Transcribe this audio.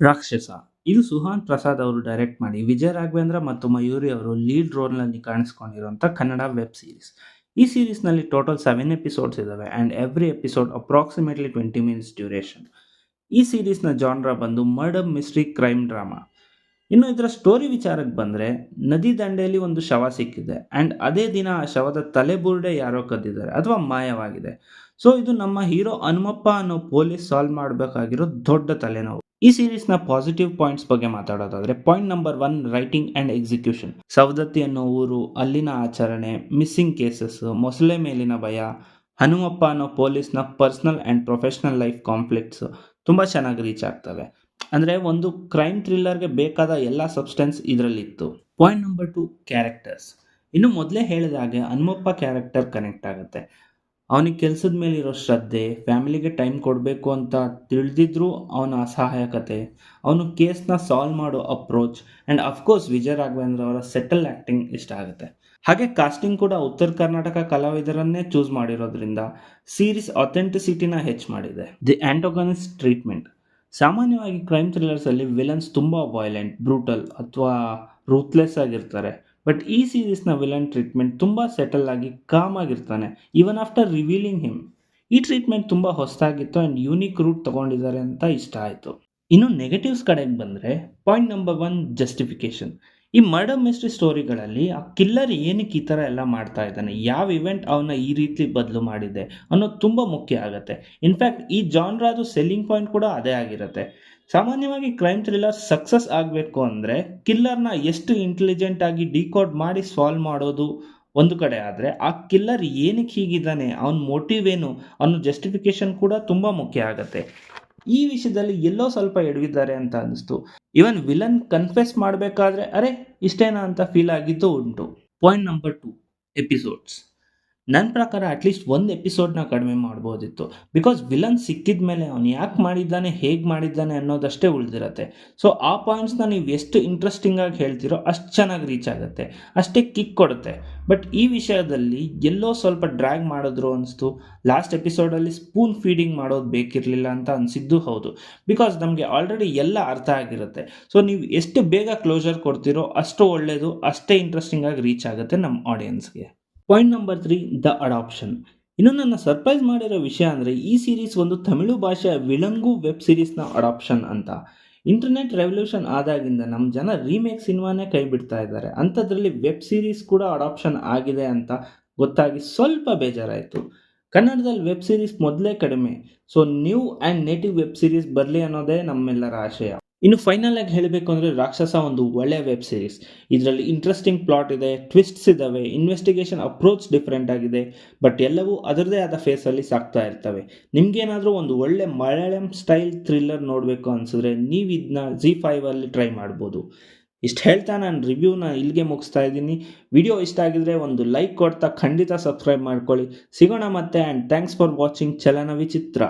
ರಾಕ್ಷಸ ಇದು ಸುಹಾನ್ ಪ್ರಸಾದ್ ಅವರು ಡೈರೆಕ್ಟ್ ಮಾಡಿ ವಿಜಯ ರಾಘವೇಂದ್ರ ಮತ್ತು ಮಯೂರಿ ಅವರು ಲೀಡ್ ರೋಲ್ನಲ್ಲಿ ಕಾಣಿಸ್ಕೊಂಡಿರುವಂಥ ಕನ್ನಡ ವೆಬ್ ಸೀರೀಸ್. ಈ ಸೀರೀಸ್ನಲ್ಲಿ ಟೋಟಲ್ 7 ಎಪಿಸೋಡ್ಸ್ ಇದ್ದಾವೆ and every episode approximately 20 minutes duration. ಈ ಸೀರೀಸ್ನ ಜಾನ್ರಾ ಬಂದು ಮರ್ಡರ್ ಮಿಸ್ಟ್ರಿ ಕ್ರೈಮ್ ಡ್ರಾಮಾ. ಇನ್ನು ಇದರ ಸ್ಟೋರಿ ವಿಚಾರಕ್ಕೆ ಬಂದರೆ, ನದಿ ದಂಡೆಯಲ್ಲಿ ಒಂದು ಶವ ಸಿಕ್ಕಿದೆ ಆ್ಯಂಡ್ ಅದೇ ದಿನ ಆ ಶವದ ತಲೆಬುರುಡೆ ಯಾರೋ ಕದ್ದಿದ್ದಾರೆ ಅಥವಾ ಮಾಯವಾಗಿದೆ. ಸೊ ಇದು ನಮ್ಮ ಹೀರೋ ಹನುಮಪ್ಪ ಅನ್ನೋ ಪೊಲೀಸ್ ಸಾಲ್ವ್ ಮಾಡಬೇಕಾಗಿರೋ ದೊಡ್ಡ ತಲೆನೋವು. ಈ ಸೀರೀಸ್ನ ಪಾಸಿಟಿವ್ ಪಾಯಿಂಟ್ಸ್ ಬಗ್ಗೆ ಮಾತಾಡೋದಾದ್ರೆ, point number 1, writing and execution. Savadatti ಅನ್ನೋ ಊರು, ಅಲ್ಲಿನ ಆಚರಣೆ, ಮಿಸ್ಸಿಂಗ್ ಕೇಸಸ್, ಮೊಸಳೆ ಮೇಲಿನ ಭಯ, ಹನುಮಪ್ಪ ಅನ್ನೋ ಪೊಲೀಸ್ನ personal and professional life conflicts ತುಂಬ ಚೆನ್ನಾಗಿ ರೀಚ್ ಆಗ್ತವೆ. ಅಂದರೆ ಒಂದು ಕ್ರೈಮ್ ಥ್ರಿಲ್ಲರ್ಗೆ ಬೇಕಾದ ಎಲ್ಲ ಸಬ್ಸ್ಟೆನ್ಸ್ ಇದರಲ್ಲಿತ್ತು. Point number 2, characters. ಇನ್ನು ಮೊದಲೇ ಹೇಳಿದ ಹಾಗೆ ಹನುಮಪ್ಪ ಕ್ಯಾರೆಕ್ಟರ್ ಕನೆಕ್ಟ್ ಆಗುತ್ತೆ. ಅವನಿಗೆ ಕೆಲಸದ ಮೇಲಿರೋ ಶ್ರದ್ಧೆ, ಫ್ಯಾಮಿಲಿಗೆ ಟೈಮ್ ಕೊಡಬೇಕು ಅಂತ ತಿಳಿದಿದ್ರೂ ಅವನ ಅಸಹಾಯಕತೆ, ಅವನು ಕೇಸ್ನ ಸಾಲ್ವ್ ಮಾಡೋ approach and of course Vijay Raghavendra ಅವರ ಸೆಟಲ್ ಆ್ಯಕ್ಟಿಂಗ್ ಇಷ್ಟ ಆಗುತ್ತೆ. ಹಾಗೆ ಕಾಸ್ಟಿಂಗ್ ಕೂಡ ಉತ್ತರ ಕರ್ನಾಟಕ ಕಲಾವಿದರನ್ನೇ ಚೂಸ್ ಮಾಡಿರೋದ್ರಿಂದ ಸೀರೀಸ್ ಅಥೆಂಟಿಸಿಟಿನ ಹೆಚ್ಚು ಮಾಡಿದೆ. The antagonist treatment. ಸಾಮಾನ್ಯವಾಗಿ ಕ್ರೈಮ್ ಥ್ರಿಲ್ಲರ್ಸಲ್ಲಿ ವಿಲನ್ಸ್ ತುಂಬ ವೈಲೆಂಟ್, ಬ್ರೂಟಲ್ ಅಥವಾ ರೂತ್ಲೆಸ್ ಆಗಿರ್ತಾರೆ. ಬಟ್ ಈ ಸೀರೀಸ್ನ ವಿಲನ್ ಟ್ರೀಟ್ಮೆಂಟ್ ತುಂಬ ಸೆಟಲ್ ಆಗಿ ಕಾಮ್ ಆಗಿರ್ತಾನೆ, ಈವನ್ ಆಫ್ಟರ್ ರಿವೀಲಿಂಗ್ ಹಿಮ್. ಈ ಟ್ರೀಟ್ಮೆಂಟ್ ತುಂಬ ಹೊಸದಾಗಿತ್ತು ಆ್ಯಂಡ್ ಯೂನಿಕ್ ರೂಟ್ ತೊಗೊಂಡಿದ್ದಾರೆ ಅಂತ ಇಷ್ಟ ಆಯಿತು. ಇನ್ನು ನೆಗೆಟಿವ್ಸ್ ಕಡೆಗೆ ಬಂದರೆ, ಪಾಯಿಂಟ್ ನಂಬರ್ 1, ಜಸ್ಟಿಫಿಕೇಶನ್. ಈ ಮರ್ಡರ್ ಮಿಸ್ಟ್ರಿ ಸ್ಟೋರಿಗಳಲ್ಲಿ ಆ ಕಿಲ್ಲರ್ ಏನಕ್ಕೆ ಈ ಥರ ಎಲ್ಲ ಮಾಡ್ತಾ ಇದ್ದಾನೆ, ಯಾವ ಇವೆಂಟ್ ಅವನ್ನ ಈ ರೀತಿ ಬದಲು ಮಾಡಿದೆ ಅನ್ನೋದು ತುಂಬ ಮುಖ್ಯ ಆಗುತ್ತೆ. ಇನ್ಫ್ಯಾಕ್ಟ್ ಈ ಜಾನ್ರಾದು ಸೆಲ್ಲಿಂಗ್ ಪಾಯಿಂಟ್ ಕೂಡ ಅದೇ ಆಗಿರುತ್ತೆ. ಸಾಮಾನ್ಯವಾಗಿ ಕ್ರೈಮ್ ಥ್ರಿಲ್ಲರ್ ಸಕ್ಸಸ್ ಆಗಬೇಕು ಅಂದರೆ ಕಿಲ್ಲರ್ನ ಎಷ್ಟು ಇಂಟೆಲಿಜೆಂಟ್ ಆಗಿ ಡಿಕೋಡ್ ಮಾಡಿ ಸಾಲ್ವ್ ಮಾಡೋದು ಒಂದು ಕಡೆ ಆದರೆ, ಆ ಕಿಲ್ಲರ್ ಏನಕ್ಕೆ ಹೀಗಿದ್ದಾನೆ, ಅವನ ಮೋಟಿವ್ ಏನು ಅನ್ನೋ ಜಸ್ಟಿಫಿಕೇಶನ್ ಕೂಡ ತುಂಬ ಮುಖ್ಯ ಆಗುತ್ತೆ. ಈ ವಿಷಯದಲ್ಲಿ ಎಲ್ಲೋ ಸ್ವಲ್ಪ ಎಡವಿದ್ದಾರೆ ಅಂತ ಅನ್ನಿಸ್ತು. ಇವನ್ ವಿಲನ್ ಕನ್ಫೆಸ್ ಮಾಡಬೇಕಾದ್ರೆ ಅರೆ ಇಷ್ಟೇನಾ ಅಂತ ಫೀಲ್ ಆಗಿದ್ದು ಉಂಟು. Point number 2, episodes. ನನ್ನ ಪ್ರಕಾರ ಅಟ್ಲೀಸ್ಟ್ ಒಂದು ಎಪಿಸೋಡ್ನ ಕಡಿಮೆ ಮಾಡ್ಬೋದಿತ್ತು. ಬಿಕಾಸ್ ವಿಲನ್ ಸಿಕ್ಕಿದ ಮೇಲೆ ಅವನು ಯಾಕೆ ಮಾಡಿದ್ದಾನೆ, ಹೇಗೆ ಮಾಡಿದ್ದಾನೆ ಅನ್ನೋದಷ್ಟೇ ಉಳಿದಿರತ್ತೆ. ಸೊ ಆ ಪಾಯಿಂಟ್ಸ್ನ ನೀವು ಎಷ್ಟು ಇಂಟ್ರೆಸ್ಟಿಂಗ್ ಆಗಿ ಹೇಳ್ತೀರೋ ಅಷ್ಟು ಚೆನ್ನಾಗಿ ರೀಚ್ ಆಗುತ್ತೆ, ಅಷ್ಟೇ ಕಿಕ್ ಕೊಡುತ್ತೆ. ಬಟ್ ಈ ವಿಷಯದಲ್ಲಿ ಎಲ್ಲೋ ಸ್ವಲ್ಪ ಡ್ರ್ಯಾಗ್ ಮಾಡಿದ್ರು ಅನಿಸ್ತು. ಲಾಸ್ಟ್ ಎಪಿಸೋಡಲ್ಲಿ ಸ್ಪೂನ್ ಫೀಡಿಂಗ್ ಮಾಡೋದು ಬೇಕಿರಲಿಲ್ಲ ಅಂತ ಅನಿಸಿದ್ದು ಹೌದು. ಬಿಕಾಸ್ ನಮಗೆ ಆಲ್ರೆಡಿ ಎಲ್ಲ ಅರ್ಥ ಆಗಿರುತ್ತೆ. ಸೊ ನೀವು ಎಷ್ಟು ಬೇಗ ಕ್ಲೋಸರ್ ಕೊಡ್ತೀರೋ ಅಷ್ಟು ಒಳ್ಳೆಯದು, ಅಷ್ಟೇ ಇಂಟ್ರೆಸ್ಟಿಂಗ್ ಆಗಿ ರೀಚ್ ಆಗುತ್ತೆ ನಮ್ಮ ಆಡಿಯನ್ಸ್ಗೆ. Point number 3, the adaptation. ಇನ್ನು ನನ್ನ ಸರ್ಪ್ರೈಸ್ ಮಾಡಿರೋ ವಿಷಯ ಅಂದರೆ, ಈ ಸೀರೀಸ್ ಒಂದು ತಮಿಳು ಭಾಷೆಯ ವಿಲಂಗು ವೆಬ್ ಸೀರೀಸ್ನ ಅಡಾಪ್ಷನ್ ಅಂತ. ಇಂಟರ್ನೆಟ್ ರೆವಲ್ಯೂಷನ್ ಆದಾಗಿಂದ ನಮ್ಮ ಜನ ರೀಮೇಕ್ ಸಿನಿಮಾನೇ ಕೈ ಬಿಡ್ತಾ ಇದ್ದಾರೆ, ಅಂಥದ್ರಲ್ಲಿ ವೆಬ್ ಸೀರೀಸ್ ಕೂಡ ಅಡಾಪ್ಷನ್ ಆಗಿದೆ ಅಂತ ಗೊತ್ತಾಗಿ ಸ್ವಲ್ಪ ಬೇಜಾರಾಯಿತು. ಕನ್ನಡದಲ್ಲಿ ವೆಬ್ ಸೀರೀಸ್ ಮೊದಲೇ ಕಡಿಮೆ, so new and native web series ಬರಲಿ ಅನ್ನೋದೇ ನಮ್ಮೆಲ್ಲರ ಆಶಯ. ಇನ್ನು ಫೈನಲ್ ಆಗಿ ಹೇಳಬೇಕು ಅಂದರೆ, ರಾಕ್ಷಸ ಒಂದು ಒಳ್ಳೆಯ ವೆಬ್ ಸೀರೀಸ್. ಇದರಲ್ಲಿ ಇಂಟ್ರೆಸ್ಟಿಂಗ್ ಪ್ಲಾಟ್ ಇದೆ, ಟ್ವಿಸ್ಟ್ಸ್ ಇದ್ದಾವೆ, ಇನ್ವೆಸ್ಟಿಗೇಷನ್ ಅಪ್ರೋಚ್ ಡಿಫ್ರೆಂಟ್ ಆಗಿದೆ. ಬಟ್ ಎಲ್ಲವೂ ಅದರದೇ ಆದ ಫೇಸಲ್ಲಿ ಸಾಕ್ತಾ ಇರ್ತವೆ. ನಿಮಗೇನಾದರೂ ಒಂದು ಒಳ್ಳೆ ಮಲಯಾಳಂ ಸ್ಟೈಲ್ ಥ್ರಿಲ್ಲರ್ ನೋಡಬೇಕು ಅನಿಸಿದ್ರೆ ನೀವು ಇದನ್ನ ZEE5ಅಲ್ಲಿ ಟ್ರೈ ಮಾಡ್ಬೋದು. ಇಷ್ಟು ಹೇಳ್ತಾ ನಾನು ರಿವ್ಯೂನ ಇಲ್ಲಿಗೆ ಮುಗಿಸ್ತಾ ಇದ್ದೀನಿ. ವಿಡಿಯೋ ಇಷ್ಟ ಆಗಿದ್ರೆ ಒಂದು ಲೈಕ್ ಕೊಡ್ತಾ ಖಂಡಿತ ಸಬ್ಸ್ಕ್ರೈಬ್ ಮಾಡ್ಕೊಳ್ಳಿ. ಸಿಗೋಣ ಮತ್ತೆ, ಆ್ಯಂಡ್ ಥ್ಯಾಂಕ್ಸ್ ಫಾರ್ ವಾಚಿಂಗ್ ಚಲನ ವಿಚಿತ್ರ.